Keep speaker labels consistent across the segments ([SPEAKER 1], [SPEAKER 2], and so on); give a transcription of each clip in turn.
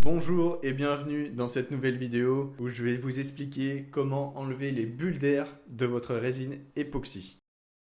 [SPEAKER 1] Bonjour et bienvenue dans cette nouvelle vidéo où je vais vous expliquer comment enlever les bulles d'air de votre résine époxy.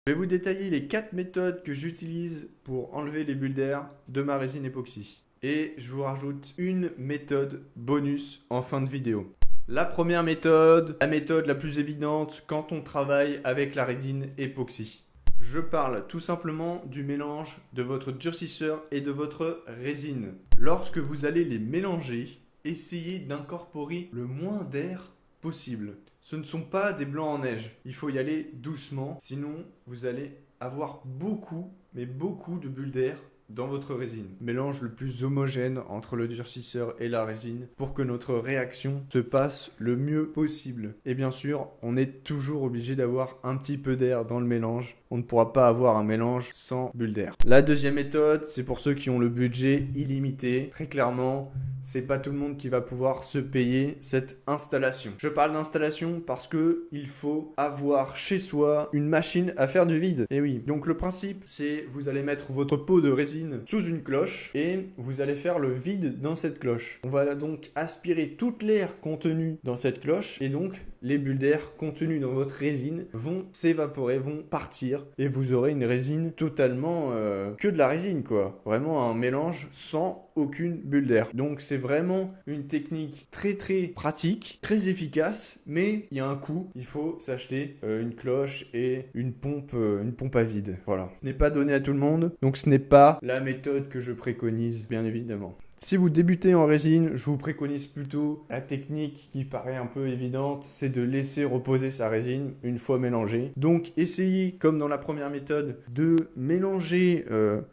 [SPEAKER 1] Je vais vous détailler les 4 méthodes que j'utilise pour enlever les bulles d'air de ma résine époxy. Et je vous rajoute une méthode bonus en fin de vidéo. La première méthode, la méthode la plus évidente quand on travaille avec la résine époxy. Je parle tout simplement du mélange de votre durcisseur et de votre résine. Lorsque vous allez les mélanger, essayez d'incorporer le moins d'air possible. Ce ne sont pas des blancs en neige. Il faut y aller doucement, sinon vous allez avoir beaucoup, mais beaucoup de bulles d'air dans votre résine. Mélange le plus homogène entre le durcisseur et la résine pour que notre réaction se passe le mieux possible. Et bien sûr, on est toujours obligé d'avoir un petit peu d'air dans le mélange. On ne pourra pas avoir un mélange sans bulles d'air. La deuxième méthode, c'est pour ceux qui ont le budget illimité. Très clairement, c'est pas tout le monde qui va pouvoir se payer cette installation. Je parle d'installation parce que il faut avoir chez soi une machine à faire du vide. Et oui, donc le principe, c'est vous allez mettre votre pot de résine sous une cloche et vous allez faire le vide dans cette cloche. On va donc aspirer toute l'air contenu dans cette cloche et donc les bulles d'air contenues dans votre résine vont s'évaporer, vont partir et vous aurez une résine totalement que de la résine quoi. Vraiment un mélange sans aucune bulle d'air. Donc c'est vraiment une technique très pratique, très efficace, mais il y a un coût. Il faut s'acheter une cloche et une pompe à vide. Voilà. Ce n'est pas donné à tout le monde, donc ce n'est pas la méthode que je préconise, bien évidemment. Si vous débutez en résine, je vous préconise plutôt la technique qui paraît un peu évidente, c'est de laisser reposer sa résine une fois mélangée. Donc essayez, comme dans la première méthode, de mélanger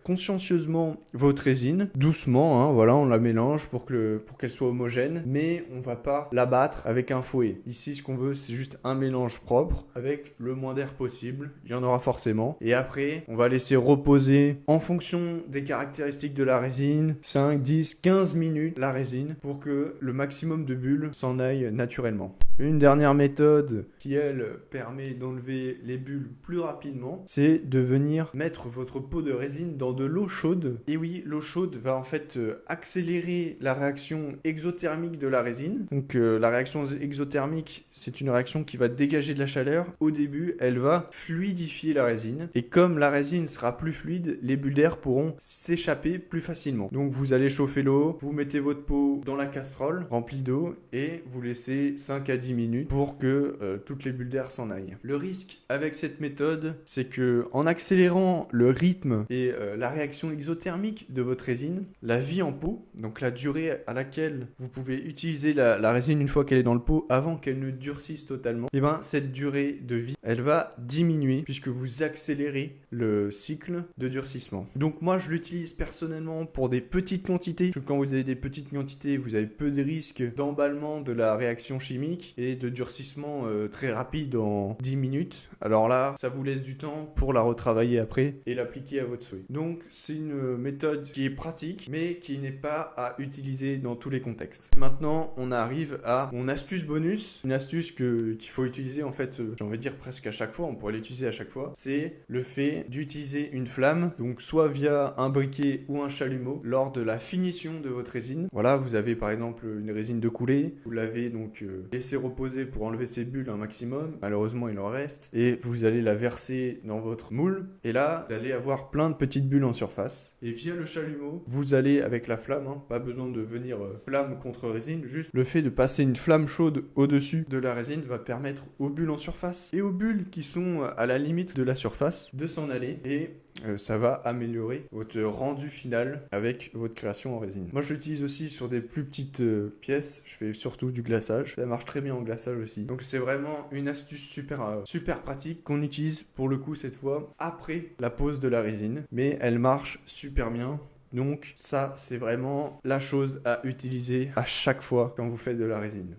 [SPEAKER 1] consciencieusement votre résine, doucement, hein, voilà, on la mélange pour qu'elle soit homogène, mais on ne va pas la battre avec un fouet. Ici, ce qu'on veut, c'est juste un mélange propre, avec le moins d'air possible, il y en aura forcément. Et après, on va laisser reposer en fonction des caractéristiques de la résine, 5, 10, 15 minutes la résine pour que le maximum de bulles s'en aillent naturellement. Une dernière méthode qui, elle, permet d'enlever les bulles plus rapidement, c'est de venir mettre votre pot de résine dans de l'eau chaude. Et oui, l'eau chaude va en fait accélérer la réaction exothermique de la résine. Donc la réaction exothermique, c'est une réaction qui va dégager de la chaleur. Au début, elle va fluidifier la résine. Et comme la résine sera plus fluide, les bulles d'air pourront s'échapper plus facilement. Donc vous allez chauffer l'eau, vous mettez votre pot dans la casserole remplie d'eau et vous laissez 5 à 10 minutes pour que toutes les bulles d'air s'en aillent. Le risque avec cette méthode, c'est que en accélérant le rythme et la réaction exothermique de votre résine, la vie en pot, donc la durée à laquelle vous pouvez utiliser la résine une fois qu'elle est dans le pot avant qu'elle ne durcisse totalement, et bien cette durée de vie, elle va diminuer puisque vous accélérez le cycle de durcissement. Donc moi je l'utilise personnellement pour des petites quantités, parce que quand vous avez des petites quantités, vous avez peu de risques d'emballement de la réaction chimique et de durcissement très rapide en 10 minutes. Alors là, ça vous laisse du temps pour la retravailler après et l'appliquer à votre souhait. Donc c'est une méthode qui est pratique, mais qui n'est pas à utiliser dans tous les contextes. Maintenant, on arrive à mon astuce bonus, une astuce qu'il faut utiliser en fait, j'ai envie de dire presque à chaque fois, on pourrait l'utiliser à chaque fois, c'est le fait d'utiliser une flamme, donc soit via un briquet ou un chalumeau, lors de la finition de votre résine. Voilà, vous avez par exemple une résine de coulée, vous l'avez donc laissé reposer pour enlever ses bulles un maximum, malheureusement il en reste, et vous allez la verser dans votre moule, et là vous allez avoir plein de petites bulles en surface, et via le chalumeau, vous allez avec la flamme, hein, pas besoin de venir flamme contre résine, juste le fait de passer une flamme chaude au-dessus de la résine va permettre aux bulles en surface, et aux bulles qui sont à la limite de la surface, de s'en aller, et ça va améliorer votre rendu final avec votre création en résine. Moi je l'utilise aussi sur des plus petites pièces, je fais surtout du glaçage, ça marche très bien en glaçage aussi. Donc c'est vraiment une astuce super pratique qu'on utilise pour le coup cette fois après la pose de la résine, mais elle marche super bien. Donc ça c'est vraiment la chose à utiliser à chaque fois quand vous faites de la résine.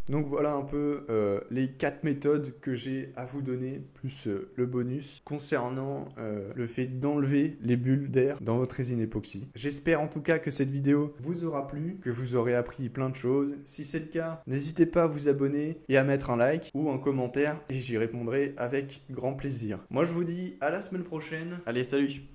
[SPEAKER 1] Donc voilà un peu les 4 méthodes que j'ai à vous donner, plus le bonus concernant le fait d'enlever les bulles d'air dans votre résine époxy. J'espère en tout cas que cette vidéo vous aura plu, que vous aurez appris plein de choses. Si c'est le cas, n'hésitez pas à vous abonner et à mettre un like ou un commentaire et j'y répondrai avec grand plaisir. Moi je vous dis à la semaine prochaine. Allez, salut!